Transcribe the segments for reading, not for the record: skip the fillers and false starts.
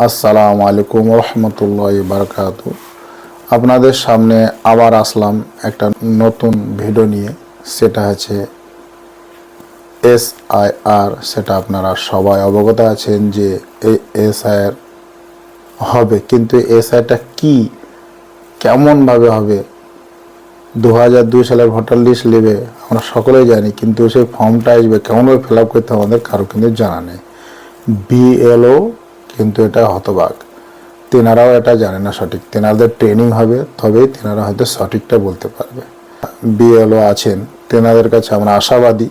আসসালামু আলাইকুম রহমতুল্লাহি বারাকাতু। আপনাদের সামনে আবার আসলাম একটা নতুন ভিডিও নিয়ে। সেটা হচ্ছে SIR। সেটা আপনারা সবাই অবগত আছেন যে এই SIR হবে, কিন্তু SIRটা কি, কেমনভাবে হবে, 2002 সালের ভোটার লিস্ট নেবে আমরা সকলেই জানি, কিন্তু সেই ফর্মটা আসবে কেমনভাবে ফিল আপ করতে আমাদের কারো কিন্তু জানা নেই। BLO কিন্তু এটা হতবাক, তেনারাও এটা জানে না সঠিক। তেনাদের ট্রেনিং হবে, তবেই তেনারা হয়তো সঠিকটা বলতে পারবে। BLO আছেন, তেনাদের কাছে আমরা আশাবাদী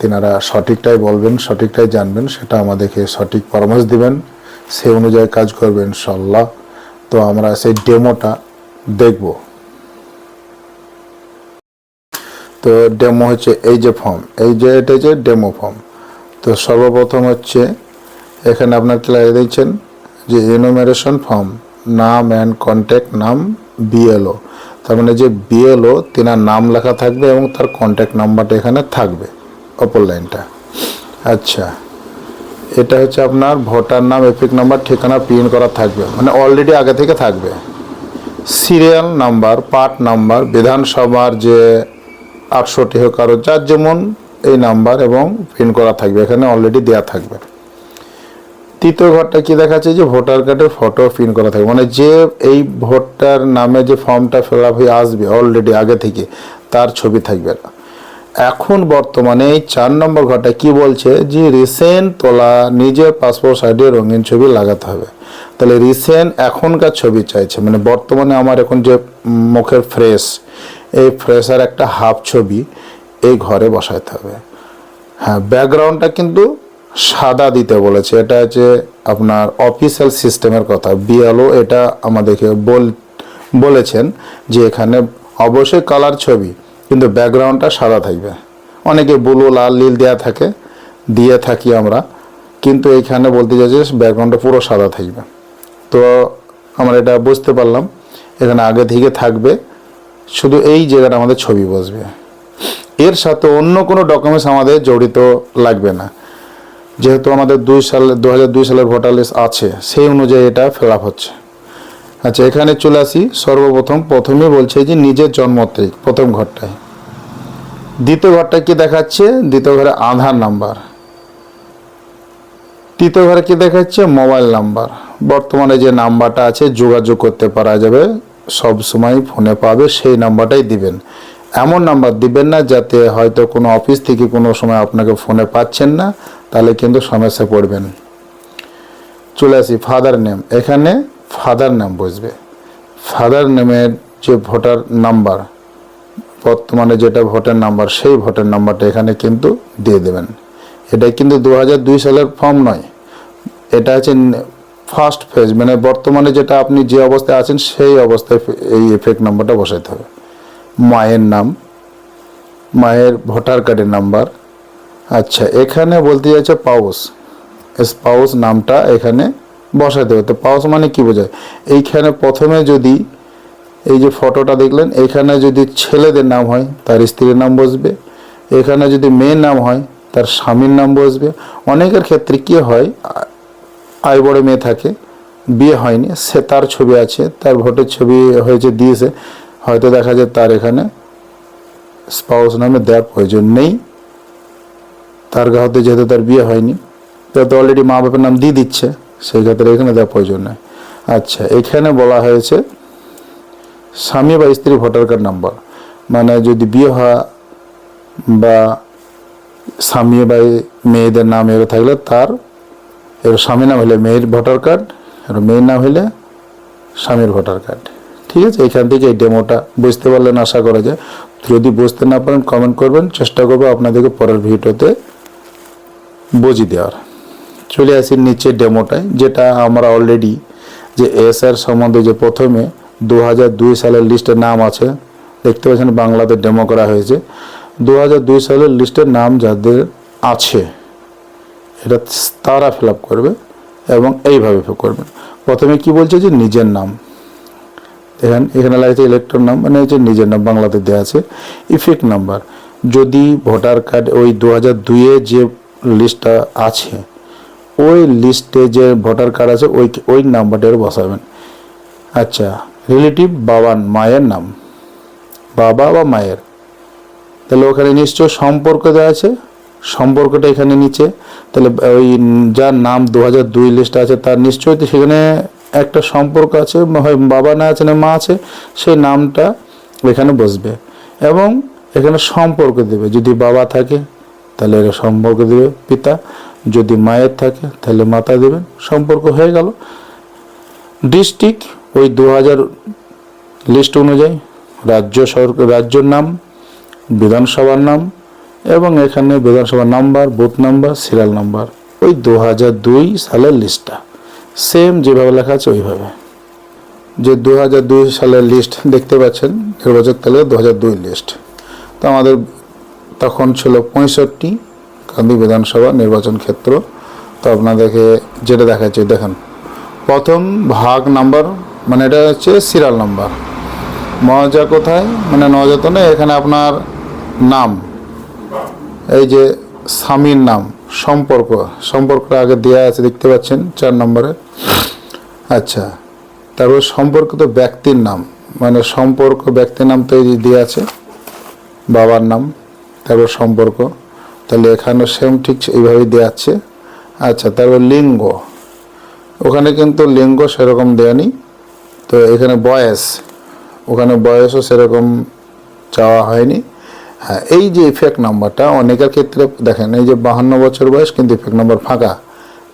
তেনারা সঠিকটাই বলবেন, সঠিকটাই জানবেন, সেটা আমাদেরকে সঠিক পরামর্শ দিবেন, সেই অনুযায়ী কাজ করবেন ইনশাল্লাহ। তো আমরা সেই ডেমোটা দেখব। তো ডেমো হচ্ছে এই যে ফর্ম, এই যে এটা যে ডেমো ফর্ম। তো সর্বপ্রথম হচ্ছে এখানে আপনার কি লাগিয়ে দিচ্ছেন যে এনুমেরেশন ফর্ম, নাম অ্যান্ড কন্ট্যাক্ট নাম BLO। তার মানে যে BLO তেনার নাম লেখা থাকবে এবং তার কন্ট্যাক্ট নাম্বারটা এখানে থাকবে অপর লাইনটা। আচ্ছা, এটা হচ্ছে আপনার ভোটার নাম, এপিক নাম্বার, ঠিকানা প্রিন্ট করা থাকবে, মানে অলরেডি আগে থেকে থাকবে। সিরিয়াল নাম্বার, পার্ট নাম্বার, বিধানসভার যে 800টি হোক আরও যার যেমন এই নাম্বার এবং প্রিন্ট করা থাকবে, এখানে অলরেডি দেওয়া থাকবে। তৃতীয় ঘরটা কি দেখাচ্ছে যে ভোটার কার্ডের ফটো প্রিন্ট করা থাকবে, মানে যে এই ভোটার নামে যে ফর্মটা ফিল আপ হয়ে আসবে অলরেডি আগে থেকে তার ছবি থাকবে। এখন বর্তমানে এই 4 নম্বর ঘরটা কি বলছে যে রিসেন্ট তোলা নিজের পাসপোর্ট সাইডে রঙিন ছবি লাগাতে হবে। তাহলে রিসেন্ট এখনকার ছবি চাইছে, মানে বর্তমানে আমার এখন যে মুখের ফ্রেশ, এই ফ্রেশার একটা হাফ ছবি এই ঘরে বসাইতে হবে। হ্যাঁ, ব্যাকগ্রাউন্ডটা কিন্তু সাদা দিতে বলেছে। এটা হচ্ছে আপনার অফিসিয়াল সিস্টেমের কথা। BLO এটা আমাদেরকে বলেছেন যে এখানে অবশ্যই কালার ছবি, কিন্তু ব্যাকগ্রাউন্ডটা সাদা থাকবে। অনেকে ব্লু, লাল, নীল দিয়ে থাকি আমরা, কিন্তু এইখানে বলতে চাইছে ব্যাকগ্রাউন্ডটা পুরো সাদা থাকবে। তো আমরা এটা বুঝতে পারলাম, এখানে আগে থেকে থাকবে, শুধু এই জায়গাটা আমাদের ছবি বসবে। এর সাথে অন্য কোনো ডকুমেন্টস আমাদের জড়িত লাগবে না, যেহেতু আমাদের 2002 সালের ভোটার লিস্ট আছে, সেই অনুযায়ী এটা ফিল আপ হচ্ছে। আচ্ছা, এখানে চলে আসি। প্রথমে বলছে যে নিজের জন্ম তারিখ প্রথম ঘরটায়। দ্বিতীয় ঘরটা কি দেখাচ্ছে? দ্বিতীয় ঘরে আধার নাম্বার। তৃতীয় ঘরে কি দেখাচ্ছে? Mobile number. বর্তমানে যে নাম্বারটা আছে যোগাযোগ করতে পারা যাবে, সব সময় ফোনে পাবে, সেই নাম্বারটাই দিবেন। এমন নাম্বার দিবেন না যাতে হয়তো কোনো অফিস থেকে কোনো সময় আপনাকে ফোনে পাচ্ছেন না, তাহলে কিন্তু সমস্যা পড়বেন। চলে আসি ফাদার নেম। এখানে ফাদার নাম বসবে। ফাদার নেমের যে ভোটার নাম্বার, বর্তমানে যেটা ভোটার নাম্বার, সেই ভোটার নাম্বারটা এখানে কিন্তু দিয়ে দেবেন। এটা কিন্তু 2002 সালের ফর্ম নয়, এটা হচ্ছে ফার্স্ট ফেজ, মানে বর্তমানে যেটা আপনি যে অবস্থায় আছেন সেই অবস্থায় এই এফেক্ট নাম্বারটা বসাইতে হবে। মায়ের নাম, মায়ের ভোটার কার্ডের নাম্বার। আচ্ছা, এখানে বলতে যাচ্ছে স্পাউস নামটা এখানে বসাতে হবে। তো পাউস মানে কি বোঝায়? এইখানে প্রথমে যদি এই যে ফটোটা দেখলেন, এখানে যদি ছেলেদের নাম হয় তার স্ত্রীর নাম বসবে, এখানে যদি মেয়ের নাম হয় তার স্বামীর নাম বসবে। অনেকের ক্ষেত্রে কি হয়, আয় বড় মেয়ে থাকে, বিয়ে হয়নি, সে তার ছবি আছে, তার ভোটের ছবি হয়েছে দিয়েছে, হয়তো দেখা যায় তার এখানে স্পাউস নামে দেওয়ার প্রয়োজন নেই, তার হয়তো যেহেতু তার বিয়ে হয়নি, তো অলরেডি মা বাবার নাম দিয়ে দিচ্ছে, সেই ক্ষেত্রে এখানে দেওয়ার প্রয়োজন নেই। আচ্ছা, এখানে বলা হয়েছে স্বামী বা স্ত্রী ভোটার কার্ড নাম্বার, মানে যদি বিয়ে হওয়া বা স্বামী বা মেয়েদের নাম এর থাকলে তার স্বামী নাম হলে মেয়ের ভোটার কার্ড, আর মেয়ের নাম হলে স্বামীর ভোটার কার্ড। ঠিক আছে, এখান থেকে এই ডেমোটা বুঝতে পারলেন আশা করা যায়। যদি বুঝতে না পারেন কমেন্ট করবেন, চেষ্টা করবো আপনাদেরকে পরের ভিডিওতে বুঝিয়ে দেওয়ার। চলে আসি নিচে ডেমোটায়, যেটা আমরা অলরেডি যে SIR সম্বন্ধে যে প্রথমে 2002 সালের লিস্টের নাম আছে, দেখতে পাচ্ছেন বাংলাতে ডেমো করা হয়েছে। 2002 সালের লিস্টের নাম যাদের আছে এটা তারা ফিল আপ করবে এবং এইভাবে করবেন। প্রথমে কি বলছে যে নিজের নাম, দেখেন এখানে লাগছে ইলেক্টর নাম, মানে হচ্ছে নিজের নাম বাংলাতে দেওয়া আছে। ইফেক্ট নাম্বার, যদি ভোটার কার্ড ওই 2002-এ যে লিস্টটা আছে ওই লিস্টে যে ভোটার কার্ড আছে ওই নাম্বারটা বসাবেন। আচ্ছা, রিলেটিভ মায়ের নাম, বাবা বা মায়ের, তাহলে ওখানে নিশ্চয় সম্পর্ক দেওয়া আছে, সম্পর্কটা এখানে নিচে। তাহলে ওই যার নাম 2002 লিস্টে আছে তার নিশ্চয়ই তো সেখানে একটা সম্পর্ক আছে, হয় বাবা না আছে না মা আছে, সেই নামটা এখানে বসবে। এবং এখানে সম্পর্ক দেবে, যদি বাবা থাকে তাহলে এর সম্পর্ক দেবে পিতা, যদি মায়ের থাকে তাহলে মাতা দেবেন, সম্পর্ক হয়ে গেল। ডিস্ট্রিক্ট ওই 2000 লিস্ট অনুযায়ী, রাজ্যের নাম, বিধানসভার নাম, এবং এখানে বিধানসভার number, booth number, serial number, ওই 2002 সালের লিস্টটা সেম যেভাবে লেখা আছে ওইভাবে। যে 2002 সালের লিস্ট দেখতে পাচ্ছেন, নির্বাচক তালিকা 2002 লিস্ট। তো আমাদের তখন ছিল 65 কান্দি বিধানসভা নির্বাচন ক্ষেত্র। তো আপনাদেরকে যেটা দেখাচ্ছে দেখেন, প্রথম ভাগ নাম্বার, মানে এটা হচ্ছে সিরিয়াল নাম্বার। মজা কোথায়, মানে নজাতনে এখানে আপনার নাম, এই যে স্বামীর নাম, সম্পর্কটা আগে দেওয়া আছে দেখতে পাচ্ছেন 4 নম্বরে। আচ্ছা, তারপর সম্পর্কিত ব্যক্তির নাম, মানে সম্পর্ক ব্যক্তির নাম তো এই দেওয়া আছে, বাবার নাম, তারপর সম্পর্ক, তাহলে এখানে সেম ঠিক এইভাবেই দেওয়া আছে। আচ্ছা, তারপর লিঙ্গ, ওখানে কিন্তু লিঙ্গ সেরকম দেওয়া নেই। তো এখানে বয়স, ওখানে বয়সও সেরকম চাওয়া হয়নি। হ্যাঁ, এই যে ইফেক্ট নাম্বারটা অনেকের ক্ষেত্রে দেখেন, এই যে 52 বছর বয়স কিন্তু ইফেক্ট নাম্বার ফাঁকা।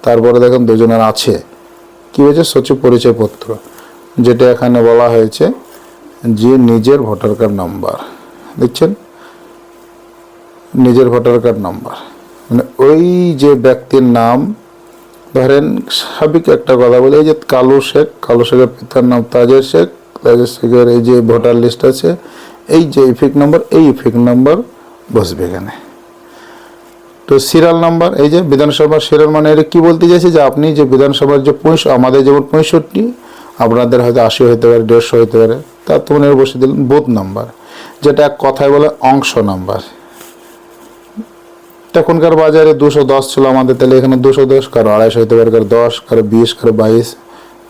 তারপরে দেখেন দুজনের আছে, কি হয়েছে, সচিব পরিচয়পত্র, যেটা এখানে বলা হয়েছে যে নিজের ভোটার কার্ড নাম্বার, দেখছেন, নিজের ভোটার কার্ড নাম্বার, মানে ওই যে ব্যক্তির নাম। ধরেন সাবিক একটা কথা বলে, এই যে কালু শেখের পিতার নাম তাজের শেখের এই যে ভোটার লিস্ট আছে, এই যে ইফেক্ট নাম্বার, এই ইফেক্ট নাম্বার বসবে এখানে। তো সিরিয়াল নাম্বার, এই যে বিধানসভার সিরিয়াল, মানে এটা কি বলতে চাইছে যে আপনি যে বিধানসভার যে আমাদের যেমন 65, আপনাদের হয়তো 80 হতে পারে, 150 হতে পারে, তার তো মনে বসে দিলেন বুথ নাম্বার, যেটা এক কথায় বলে অংশ নাম্বার। তখনকার বাজারে 210 ছিল আমাদের, তাহলে এখানে 210, কারো 250 হতে পারে, কারো 10, কারো 20, কারো 22,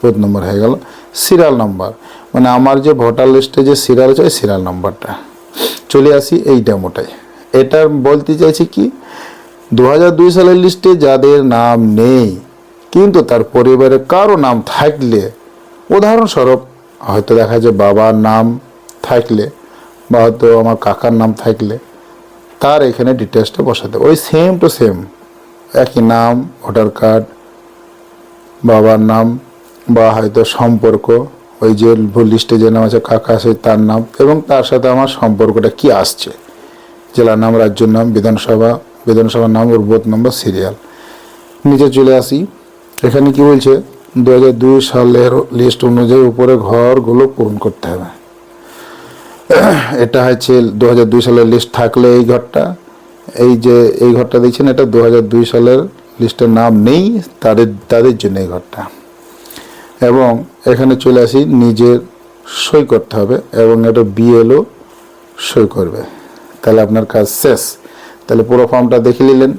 বুথ নম্বর হয়ে গেল। সিরিয়াল নাম্বার, মানে আমার যে ভোটার লিস্টে যে সিরিয়াল আছে ওই সিরিয়াল নাম্বারটা। চলে আসি এই ডেমোটাই। এটা বলতে চাইছি কি, 2002 সালের লিস্টে যাদের নাম নেই কিন্তু তার পরিবারে কারো নাম থাকলে, উদাহরণস্বরূপ হয়তো দেখা যায় বাবার নাম থাকলে বা হয়তো আমার কাকার নাম থাকলে, তার এখানে ডিটেলসটা বসাতে, ওই সেম টু সেম একই নাম, ভোটার কার্ড, বাবার নাম, বা হয়তো সম্পর্ক, ওই যে লিস্টে যে নাম আছে কাকা আছে তার নাম, এবং তার সাথে আমার সম্পর্কটা কি আসছে, জেলার নাম, রাজ্যের নাম, বিধানসভার নাম, ওর বুথ নম্বর, সিরিয়াল। নিচে চলে আসি, এখানে কি বলছে, 2002 সালের লিস্ট অনুযায়ী উপরে ঘরগুলো পূরণ করতে হবে। এটা হচ্ছে 2002 সালের লিস্ট থাকলে এই ঘরটা, এই যে এই ঘরটা দেখছেন, এটা 2002 সালের লিস্টের নাম নেই তাদের জন্য এই ঘরটা। এবং এখানে চলে আসি, নিজের সই করতে হবে এবং এটা BLO সই করবে, তাহলে আপনার কাজ শেষ। তাহলে পুরো ফর্মটা দেখে নিলেন।